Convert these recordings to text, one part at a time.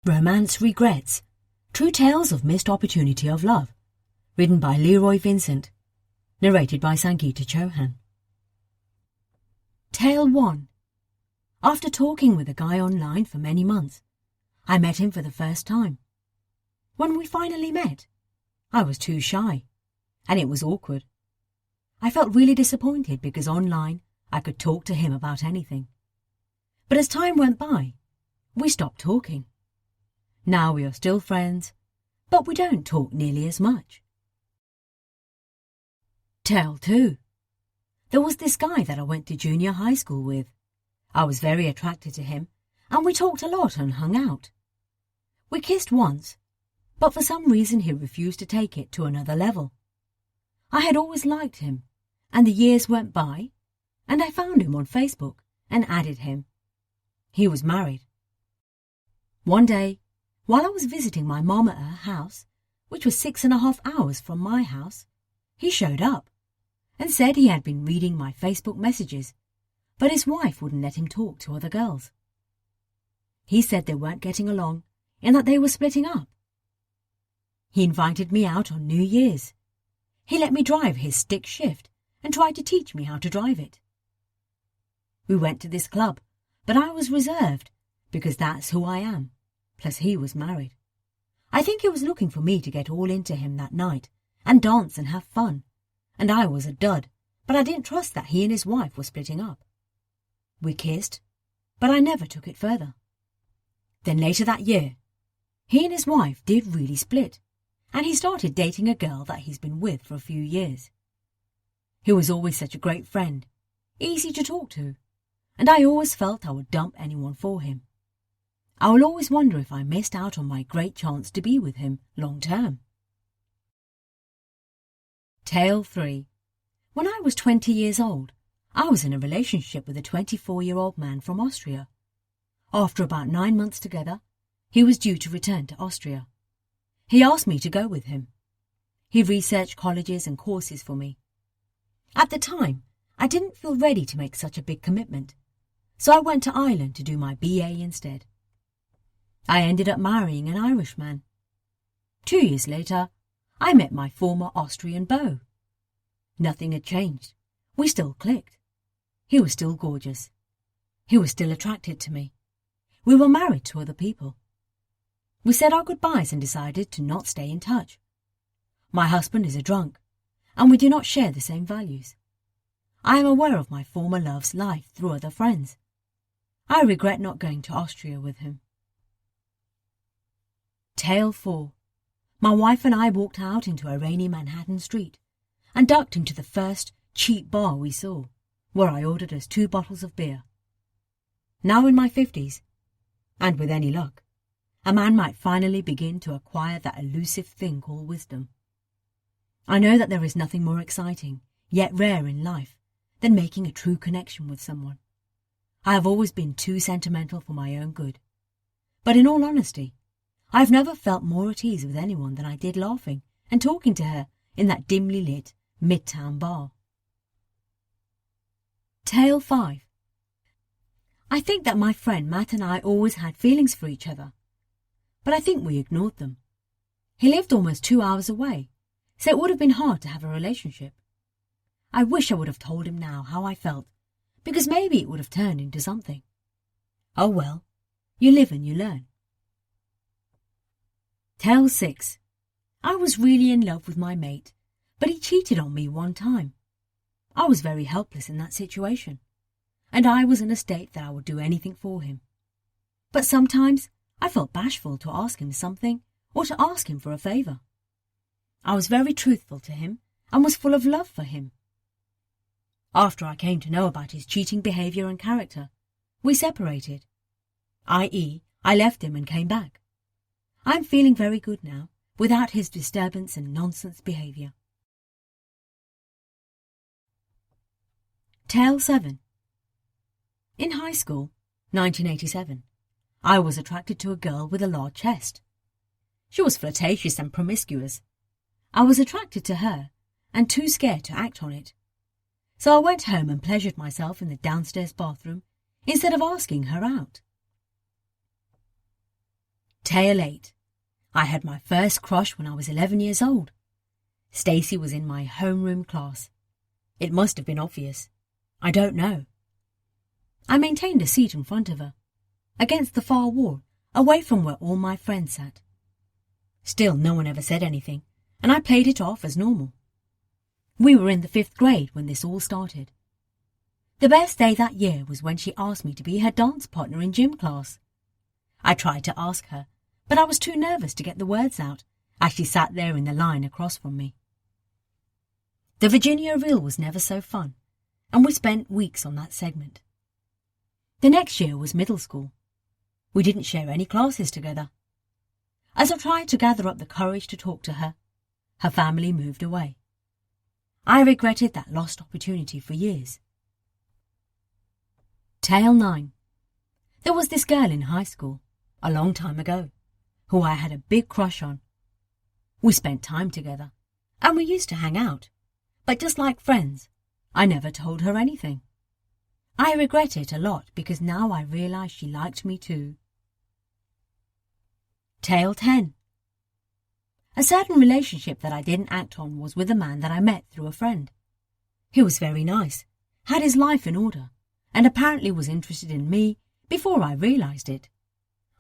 Romance Regrets, True Tales of Missed Opportunity of Love, written by Leroy Vincent, narrated by Sangeeta Chauhan. Tale 1. After talking with a guy online for many months, I met him for the first time. When we finally met, I was too shy, and it was awkward. I felt really disappointed because online I could talk to him about anything. But as time went by, we stopped talking. Now we are still friends, but we don't talk nearly as much. Tale 2. There was this guy that I went to junior high school with. I was very attracted to him, and we talked a lot and hung out. We kissed once, but for some reason he refused to take it to another level. I had always liked him, and the years went by, and I found him on Facebook and added him. He was married. One day, while I was visiting my mom at her house, which was 6.5 hours from my house, he showed up and said he had been reading my Facebook messages, but his wife wouldn't let him talk to other girls. He said they weren't getting along and that they were splitting up. He invited me out on New Year's. He let me drive his stick shift and tried to teach me how to drive it. We went to this club, but I was reserved because that's who I am. Plus he was married. I think he was looking for me to get all into him that night and dance and have fun. And I was a dud, but I didn't trust that he and his wife were splitting up. We kissed, but I never took it further. Then later that year, he and his wife did really split, and he started dating a girl that he's been with for a few years. He was always such a great friend, easy to talk to, and I always felt I would dump anyone for him. I will always wonder if I missed out on my great chance to be with him long term. Tale 3. When I was 20 years old, I was in a relationship with a 24-year-old man from Austria. After about 9 months together, he was due to return to Austria. He asked me to go with him. He researched colleges and courses for me. At the time, I didn't feel ready to make such a big commitment, so I went to Ireland to do my BA instead. I ended up marrying an Irish man. 2 years later, I met my former Austrian beau. Nothing had changed. We still clicked. He was still gorgeous. He was still attracted to me. We were married to other people. We said our goodbyes and decided to not stay in touch. My husband is a drunk, and we do not share the same values. I am aware of my former love's life through other friends. I regret not going to Austria with him. Tale 4. My wife and I walked out into a rainy Manhattan street and ducked into the first cheap bar we saw, where I ordered us 2 bottles of beer. Now in my 50s, and with any luck, a man might finally begin to acquire that elusive thing called wisdom. I know that there is nothing more exciting, yet rare in life, than making a true connection with someone. I have always been too sentimental for my own good. But in all honesty, I've never felt more at ease with anyone than I did laughing and talking to her in that dimly lit Midtown bar. Tale 5. I think that my friend Matt and I always had feelings for each other, but I think we ignored them. He lived almost 2 hours away, so it would have been hard to have a relationship. I wish I would have told him now how I felt, because maybe it would have turned into something. Oh well, you live and you learn. Tale 6. I was really in love with my mate, but he cheated on me one time. I was very helpless in that situation, and I was in a state that I would do anything for him. But sometimes I felt bashful to ask him something or to ask him for a favour. I was very truthful to him and was full of love for him. After I came to know about his cheating behaviour and character, we separated, i.e., I left him and came back. I'm feeling very good now, without his disturbance and nonsense behaviour. Tale 7. In high school, 1987, I was attracted to a girl with a large chest. She was flirtatious and promiscuous. I was attracted to her and too scared to act on it. So I went home and pleasured myself in the downstairs bathroom instead of asking her out. Tale 8. I had my first crush when I was 11 years old. Stacey was in my homeroom class. It must have been obvious. I don't know. I maintained a seat in front of her, against the far wall, away from where all my friends sat. Still, no one ever said anything, and I played it off as normal. We were in the 5th grade when this all started. The best day that year was when she asked me to be her dance partner in gym class. I tried to ask her, but I was too nervous to get the words out as she sat there in the line across from me. The Virginia reel was never so fun, and we spent weeks on that segment. The next year was middle school. We didn't share any classes together. As I tried to gather up the courage to talk to her, her family moved away. I regretted that lost opportunity for years. Tale 9. There was this girl in high school, a long time ago, who I had a big crush on. We spent time together, and we used to hang out, but just like friends, I never told her anything. I regret it a lot because now I realise she liked me too. Tale 10. A certain relationship that I didn't act on was with a man that I met through a friend. He was very nice, had his life in order, and apparently was interested in me before I realised it.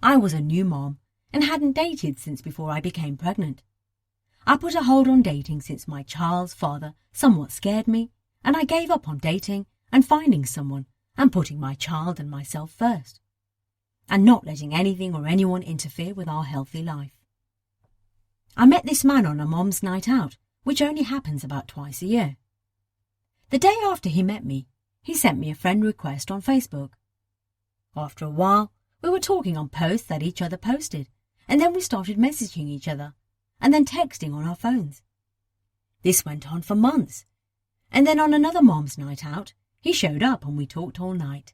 I was a new mom and hadn't dated since before I became pregnant. I put a hold on dating since my child's father somewhat scared me, and I gave up on dating and finding someone and putting my child and myself first, and not letting anything or anyone interfere with our healthy life. I met this man on a mom's night out, which only happens about twice a year. The day after he met me, he sent me a friend request on Facebook. After a while, we were talking on posts that each other posted, and then we started messaging each other, and then texting on our phones. This went on for months, and then on another mom's night out, he showed up and we talked all night.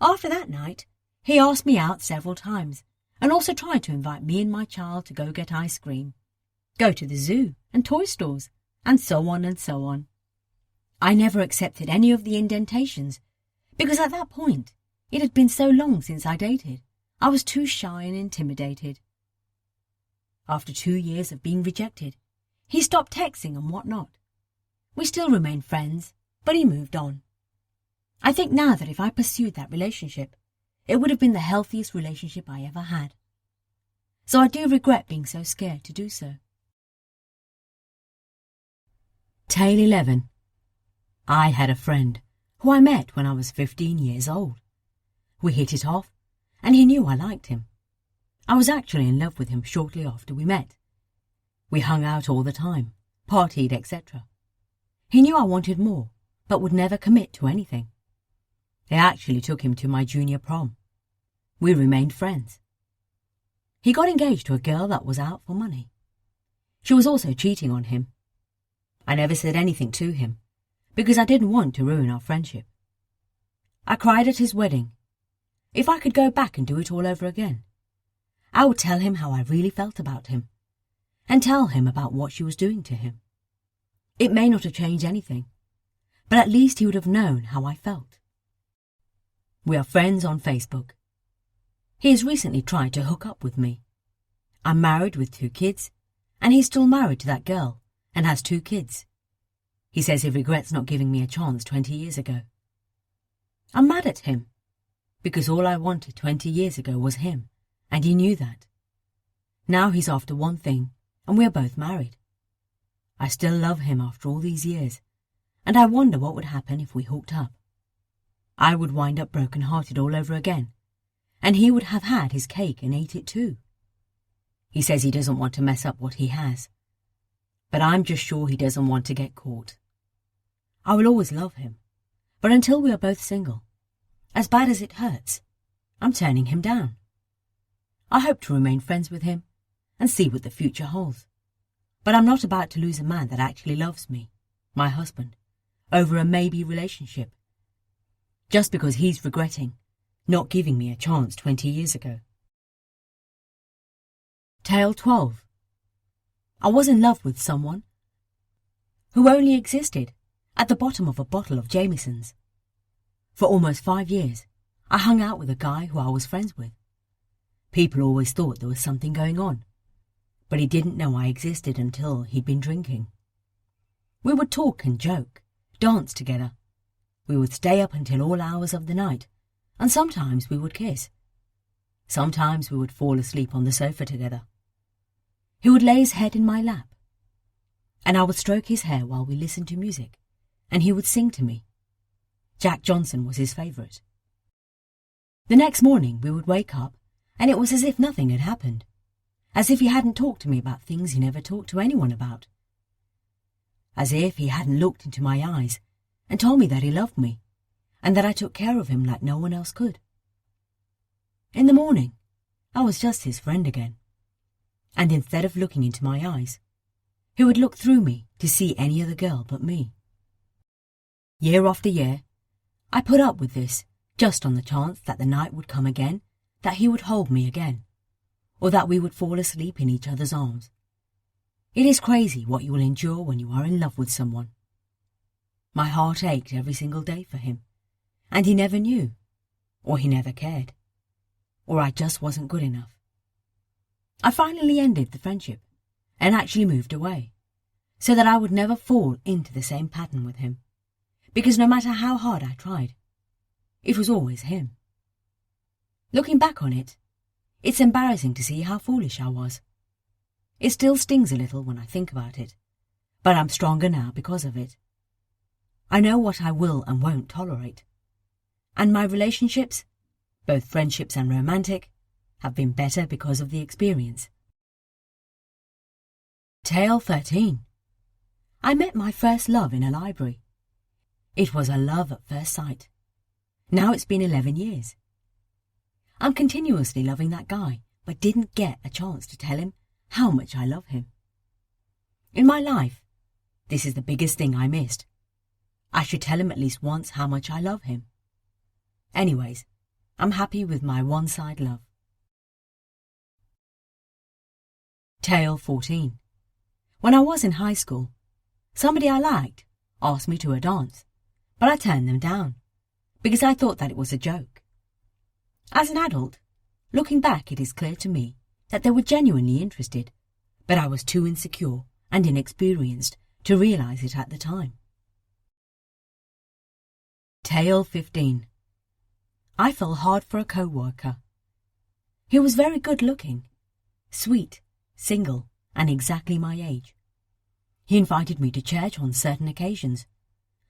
After that night, he asked me out several times, and also tried to invite me and my child to go get ice cream, go to the zoo and toy stores, and so on and so on. I never accepted any of the indentations, because at that point, it had been so long since I dated, I was too shy and intimidated. After 2 years of being rejected, he stopped texting and whatnot. We still remained friends, but he moved on. I think now that if I pursued that relationship, it would have been the healthiest relationship I ever had. So I do regret being so scared to do so. Tale 11. I had a friend who I met when I was 15 years old. We hit it off, and he knew I liked him. I was actually in love with him shortly after we met. We hung out all the time, partied, etc. He knew I wanted more, but would never commit to anything. I actually took him to my junior prom. We remained friends. He got engaged to a girl that was out for money. She was also cheating on him. I never said anything to him, because I didn't want to ruin our friendship. I cried at his wedding. If I could go back and do it all over again, I would tell him how I really felt about him, and tell him about what she was doing to him. It may not have changed anything, but at least he would have known how I felt. We are friends on Facebook. He has recently tried to hook up with me. I'm married with 2 kids, and he's still married to that girl and has 2 kids. He says he regrets not giving me a chance 20 years ago. I'm mad at him, because all I wanted 20 years ago was him, and he knew that. Now he's after one thing, and we are both married. I still love him after all these years, and I wonder what would happen if we hooked up. I would wind up broken-hearted all over again, and he would have had his cake and ate it too. He says he doesn't want to mess up what he has, but I'm just sure he doesn't want to get caught. I will always love him, but until we are both single, as bad as it hurts, I'm turning him down. I hope to remain friends with him and see what the future holds, but I'm not about to lose a man that actually loves me, my husband, over a maybe relationship, just because he's regretting not giving me a chance 20 years ago. Tale 12. I was in love with someone who only existed at the bottom of a bottle of Jameson's. For almost 5 years, I hung out with a guy who I was friends with. People always thought there was something going on, but he didn't know I existed until he'd been drinking. We would talk and joke, dance together. We would stay up until all hours of the night, and sometimes we would kiss. Sometimes we would fall asleep on the sofa together. He would lay his head in my lap, and I would stroke his hair while we listened to music, and he would sing to me. Jack Johnson was his favourite. The next morning we would wake up, and it was as if nothing had happened, as if he hadn't talked to me about things he never talked to anyone about, as if he hadn't looked into my eyes and told me that he loved me, and that I took care of him like no one else could. In the morning, I was just his friend again, and instead of looking into my eyes, he would look through me to see any other girl but me. Year after year, I put up with this just on the chance that the night would come again, that he would hold me again, or that we would fall asleep in each other's arms. It is crazy what you will endure when you are in love with someone. My heart ached every single day for him, and he never knew, or he never cared, or I just wasn't good enough. I finally ended the friendship, and actually moved away, so that I would never fall into the same pattern with him, because no matter how hard I tried, it was always him. Looking back on it, it's embarrassing to see how foolish I was. It still stings a little when I think about it, but I'm stronger now because of it. I know what I will and won't tolerate, and my relationships, both friendships and romantic, have been better because of the experience. Tale 13. I met my first love in a library. It was a love at first sight. Now it's been 11 years. I'm continuously loving that guy, but didn't get a chance to tell him how much I love him. In my life, this is the biggest thing I missed. I should tell him at least once how much I love him. Anyways, I'm happy with my one-side love. Tale 14. When I was in high school, somebody I liked asked me to a dance, but I turned them down, because I thought that it was a joke. As an adult, looking back, it is clear to me that they were genuinely interested, but I was too insecure and inexperienced to realise it at the time. Tale 15. I fell hard for a co-worker. He was very good-looking, sweet, single, and exactly my age. He invited me to church on certain occasions,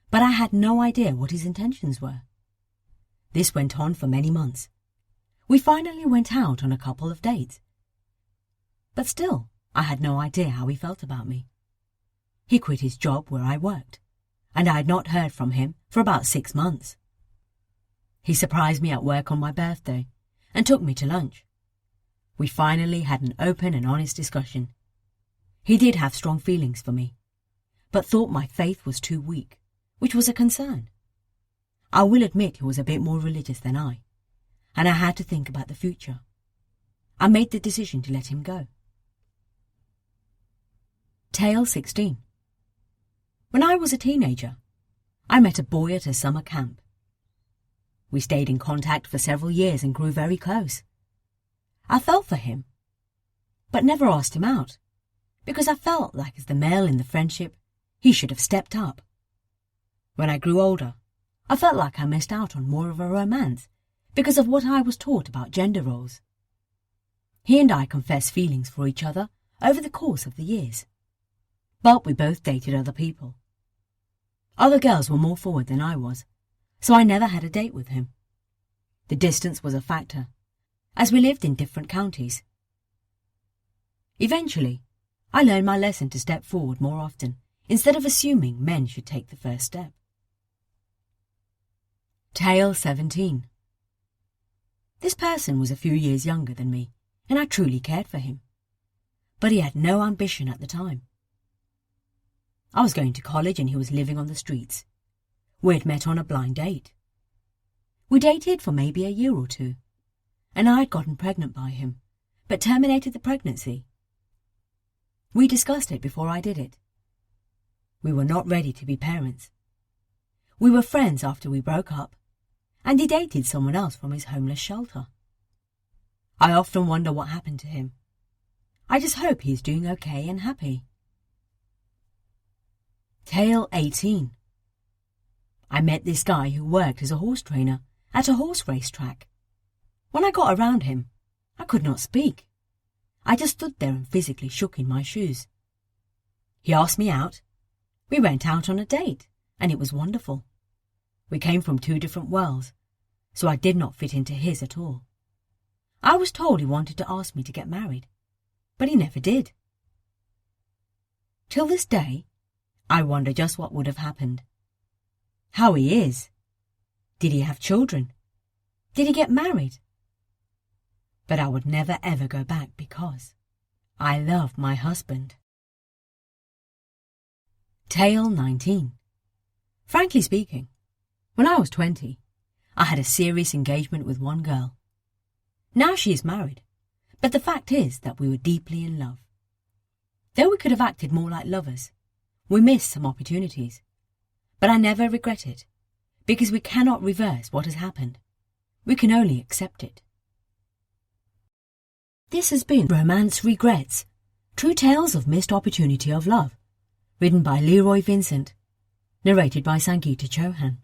but I had no idea what his intentions were. This went on for many months. We finally went out on a couple of dates. But still, I had no idea how he felt about me. He quit his job where I worked, and I had not heard from him for about 6 months. He surprised me at work on my birthday and took me to lunch. We finally had an open and honest discussion. He did have strong feelings for me, but thought my faith was too weak, which was a concern. I will admit he was a bit more religious than I, and I had to think about the future. I made the decision to let him go. Tale 16. When I was a teenager, I met a boy at a summer camp. We stayed in contact for several years and grew very close. I fell for him, but never asked him out, because I felt like as the male in the friendship, he should have stepped up. When I grew older, I felt like I missed out on more of a romance because of what I was taught about gender roles. He and I confessed feelings for each other over the course of the years, but we both dated other people. Other girls were more forward than I was, so I never had a date with him. The distance was a factor, as we lived in different counties. Eventually, I learned my lesson to step forward more often, instead of assuming men should take the first step. Tale 17. This person was a few years younger than me, and I truly cared for him. But he had no ambition at the time. I was going to college and he was living on the streets. We had met on a blind date. We dated for maybe a year or two, and I had gotten pregnant by him, but terminated the pregnancy. We discussed it before I did it. We were not ready to be parents. We were friends after we broke up, and he dated someone else from his homeless shelter. I often wonder what happened to him. I just hope he's doing okay and happy. Tale 18. I met this guy who worked as a horse trainer at a horse race track. When I got around him, I could not speak. I just stood there and physically shook in my shoes. He asked me out. We went out on a date, and it was wonderful. We came from 2 different worlds, so I did not fit into his at all. I was told he wanted to ask me to get married, but he never did. Till this day, I wonder just what would have happened. How he is. Did he have children? Did he get married? But I would never ever go back because I love my husband. Tale 19. Frankly speaking, when I was 20, I had a serious engagement with one girl. Now she is married, but the fact is that we were deeply in love. Though we could have acted more like lovers, we missed some opportunities. But I never regret it, because we cannot reverse what has happened. We can only accept it. This has been Romance Regrets, True Tales of Missed Opportunity of Love, written by Leroy Vincent, narrated by Sangeeta Chauhan.